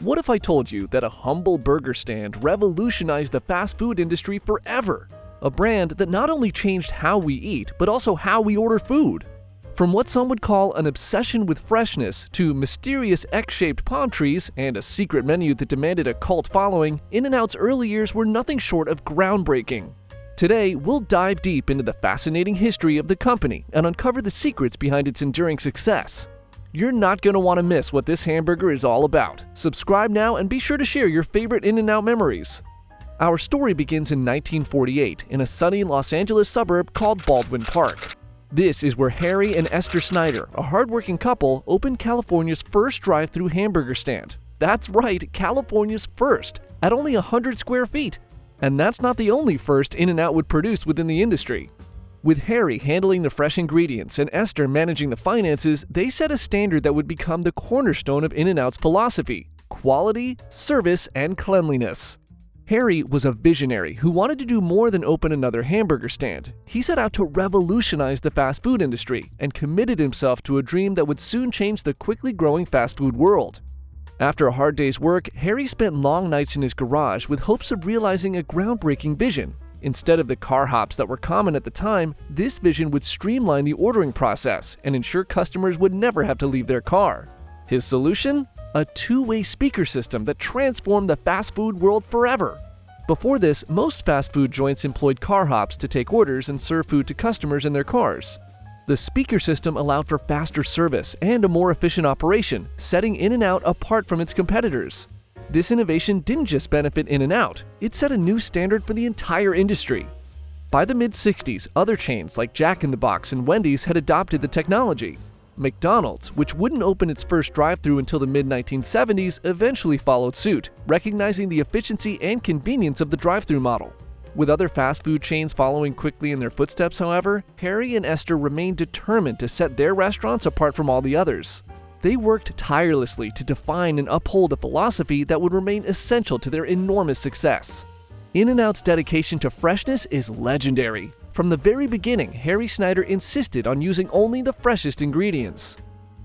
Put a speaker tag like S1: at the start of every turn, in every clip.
S1: What if I told you that a humble burger stand revolutionized the fast food industry forever? A brand that not only changed how we eat, but also how we order food. From what some would call an obsession with freshness to mysterious X-shaped palm trees and a secret menu that demanded a cult following, In-N-Out's early years were nothing short of groundbreaking. Today, we'll dive deep into the fascinating history of the company and uncover the secrets behind its enduring success. You're not going to want to miss what this hamburger is all about. Subscribe now and be sure to share your favorite In-N-Out memories. Our story begins in 1948 in a sunny Los Angeles suburb called Baldwin Park. This is where Harry and Esther Snyder, a hardworking couple, opened California's first drive-thru hamburger stand. That's right, California's first, at only 100 square feet. And that's not the only first In-N-Out would produce within the industry. With Harry handling the fresh ingredients and Esther managing the finances, they set a standard that would become the cornerstone of In-N-Out's philosophy: quality, service, and cleanliness. Harry was a visionary who wanted to do more than open another hamburger stand. He set out to revolutionize the fast food industry and committed himself to a dream that would soon change the quickly growing fast food world. After a hard day's work, Harry spent long nights in his garage with hopes of realizing a groundbreaking vision. Instead of the car hops that were common at the time, this vision would streamline the ordering process and ensure customers would never have to leave their car. His solution? A two-way speaker system that transformed the fast food world forever. Before this, most fast food joints employed car hops to take orders and serve food to customers in their cars. The speaker system allowed for faster service and a more efficient operation, setting In-N-Out apart from its competitors. This innovation didn't just benefit In-N-Out, it set a new standard for the entire industry. By the mid-60s, other chains like Jack in the Box and Wendy's had adopted the technology. McDonald's, which wouldn't open its first drive-thru until the mid-1970s, eventually followed suit, recognizing the efficiency and convenience of the drive-thru model. With other fast food chains following quickly in their footsteps, however, Harry and Esther remained determined to set their restaurants apart from all the others. They worked tirelessly to define and uphold a philosophy that would remain essential to their enormous success. In-N-Out's dedication to freshness is legendary. From the very beginning, Harry Snyder insisted on using only the freshest ingredients.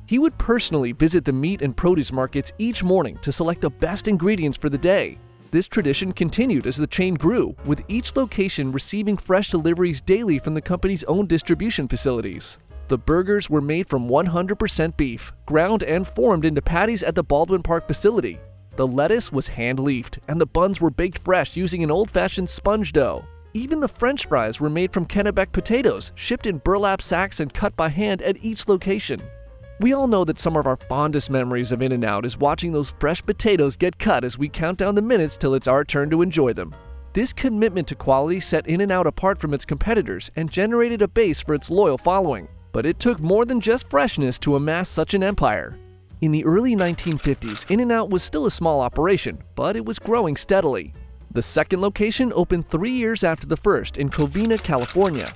S1: He would personally visit the meat and produce markets each morning to select the best ingredients for the day. This tradition continued as the chain grew, with each location receiving fresh deliveries daily from the company's own distribution facilities. The burgers were made from 100% beef, ground and formed into patties at the Baldwin Park facility. The lettuce was hand-leafed, and the buns were baked fresh using an old-fashioned sponge dough. Even the French fries were made from Kennebec potatoes, shipped in burlap sacks and cut by hand at each location. We all know that some of our fondest memories of In-N-Out is watching those fresh potatoes get cut as we count down the minutes till it's our turn to enjoy them. This commitment to quality set In-N-Out apart from its competitors and generated a base for its loyal following. But it took more than just freshness to amass such an empire. In the early 1950s, In-N-Out was still a small operation, but it was growing steadily. The second location opened 3 years after the first in Covina, California.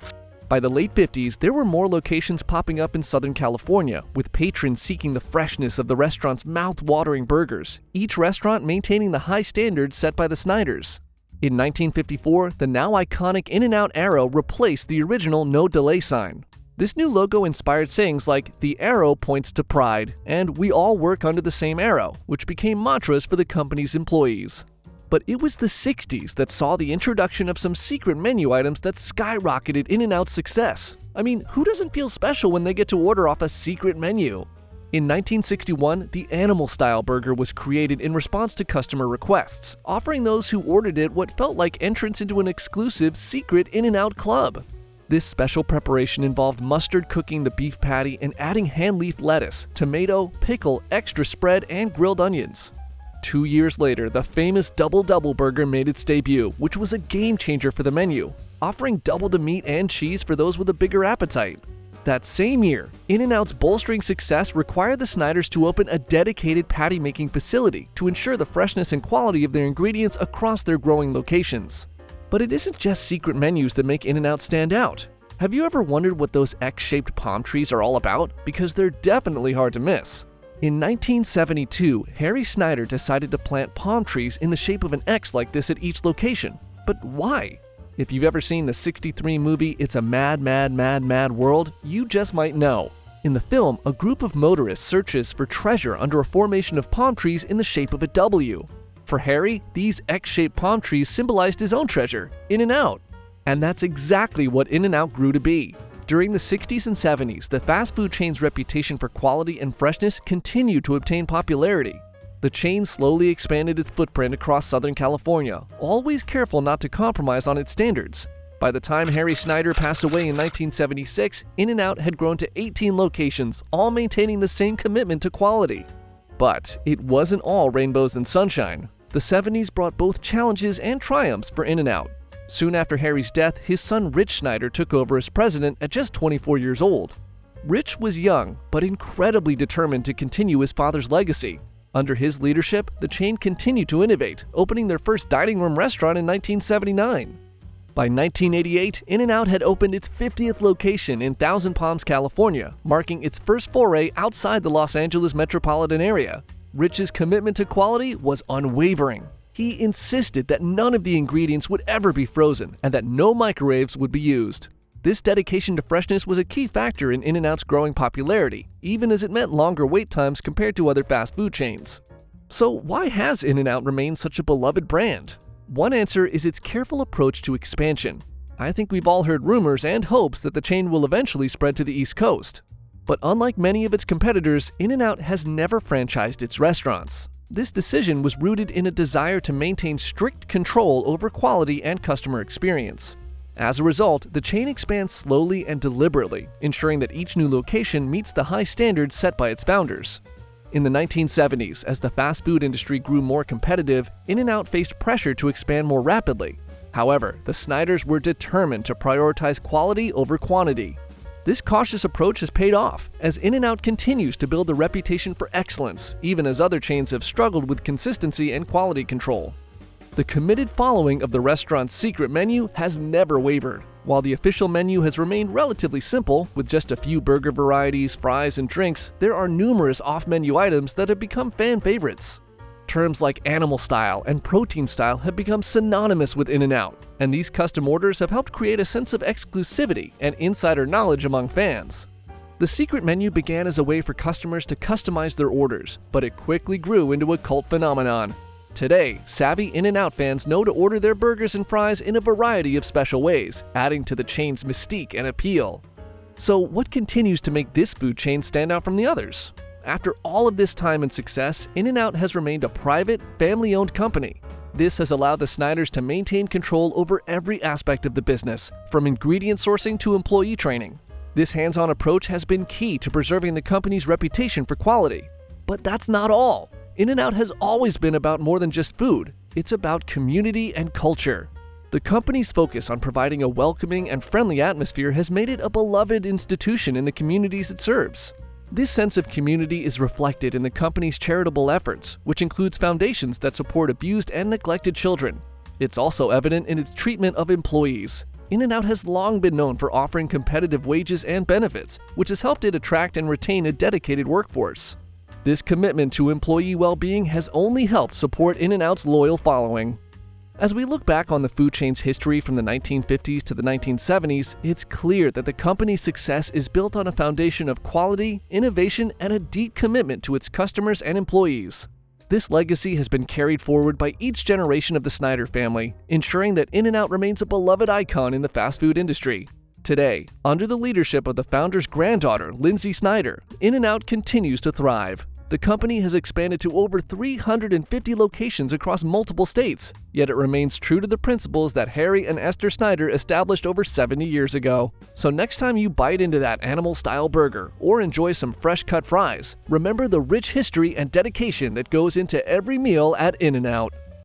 S1: By the late 50s, there were more locations popping up in Southern California, with patrons seeking the freshness of the restaurant's mouth-watering burgers, each restaurant maintaining the high standards set by the Snyders. In 1954, the now iconic In-N-Out arrow replaced the original no delay sign. This new logo inspired sayings like, "The arrow points to pride," and "We all work under the same arrow," which became mantras for the company's employees. But it was the 60s that saw the introduction of some secret menu items that skyrocketed In-N-Out's success. I mean, who doesn't feel special when they get to order off a secret menu? In 1961, the animal-style burger was created in response to customer requests, offering those who ordered it what felt like entrance into an exclusive secret In-N-Out club. This special preparation involved mustard cooking the beef patty and adding hand-leafed lettuce, tomato, pickle, extra spread, and grilled onions. 2 years later, the famous Double Burger made its debut, which was a game-changer for the menu, offering double the meat and cheese for those with a bigger appetite. That same year, In-N-Out's bolstering success required the Snyders to open a dedicated patty-making facility to ensure the freshness and quality of their ingredients across their growing locations. But it isn't just secret menus that make In-N-Out stand out. Have you ever wondered what those X-shaped palm trees are all about? Because they're definitely hard to miss. In 1972, Harry Snyder decided to plant palm trees in the shape of an X like this at each location. But why? If you've ever seen the '63 movie It's a Mad, Mad, Mad, Mad World, you just might know. In the film, a group of motorists searches for treasure under a formation of palm trees in the shape of a W. For Harry, these X-shaped palm trees symbolized his own treasure, In-N-Out. And that's exactly what In-N-Out grew to be. During the 60s and 70s, the fast food chain's reputation for quality and freshness continued to obtain popularity. The chain slowly expanded its footprint across Southern California, always careful not to compromise on its standards. By the time Harry Snyder passed away in 1976, In-N-Out had grown to 18 locations, all maintaining the same commitment to quality. But it wasn't all rainbows and sunshine. The 70s brought both challenges and triumphs for In-N-Out. Soon after Harry's death, his son Rich Snyder took over as president at just 24 years old. Rich was young, but incredibly determined to continue his father's legacy. Under his leadership, the chain continued to innovate, opening their first dining room restaurant in 1979. By 1988, In-N-Out had opened its 50th location in Thousand Palms, California, marking its first foray outside the Los Angeles metropolitan area. Rich's commitment to quality was unwavering. He insisted that none of the ingredients would ever be frozen and that no microwaves would be used. This dedication to freshness was a key factor in In-N-Out's growing popularity, even as it meant longer wait times compared to other fast food chains. So why has In-N-Out remained such a beloved brand? One answer is its careful approach to expansion. I think we've all heard rumors and hopes that the chain will eventually spread to the East Coast. But unlike many of its competitors, In-N-Out has never franchised its restaurants. This decision was rooted in a desire to maintain strict control over quality and customer experience. As a result, the chain expands slowly and deliberately, ensuring that each new location meets the high standards set by its founders. In the 1970s, as the fast food industry grew more competitive, In-N-Out faced pressure to expand more rapidly. However, the Snyders were determined to prioritize quality over quantity. This cautious approach has paid off, as In-N-Out continues to build a reputation for excellence, even as other chains have struggled with consistency and quality control. The committed following of the restaurant's secret menu has never wavered. While the official menu has remained relatively simple, with just a few burger varieties, fries, and drinks, there are numerous off-menu items that have become fan favorites. Terms like animal style and protein style have become synonymous with In-N-Out, and these custom orders have helped create a sense of exclusivity and insider knowledge among fans. The secret menu began as a way for customers to customize their orders, but it quickly grew into a cult phenomenon. Today, savvy In-N-Out fans know to order their burgers and fries in a variety of special ways, adding to the chain's mystique and appeal. So what continues to make this food chain stand out from the others? After all of this time and success, In-N-Out has remained a private, family-owned company. This has allowed the Snyders to maintain control over every aspect of the business, from ingredient sourcing to employee training. This hands-on approach has been key to preserving the company's reputation for quality. But that's not all. In-N-Out has always been about more than just food. It's about community and culture. The company's focus on providing a welcoming and friendly atmosphere has made it a beloved institution in the communities it serves. This sense of community is reflected in the company's charitable efforts, which includes foundations that support abused and neglected children. It's also evident in its treatment of employees. In-N-Out has long been known for offering competitive wages and benefits, which has helped it attract and retain a dedicated workforce. This commitment to employee well-being has only helped support In-N-Out's loyal following. As we look back on the food chain's history from the 1950s to the 1970s, it's clear that the company's success is built on a foundation of quality, innovation, and a deep commitment to its customers and employees. This legacy has been carried forward by each generation of the Snyder family, ensuring that In-N-Out remains a beloved icon in the fast food industry. Today, under the leadership of the founder's granddaughter, Lindsay Snyder, In-N-Out continues to thrive. The company has expanded to over 350 locations across multiple states, yet it remains true to the principles that Harry and Esther Snyder established over 70 years ago. So next time you bite into that animal-style burger or enjoy some fresh-cut fries, remember the rich history and dedication that goes into every meal at In-N-Out.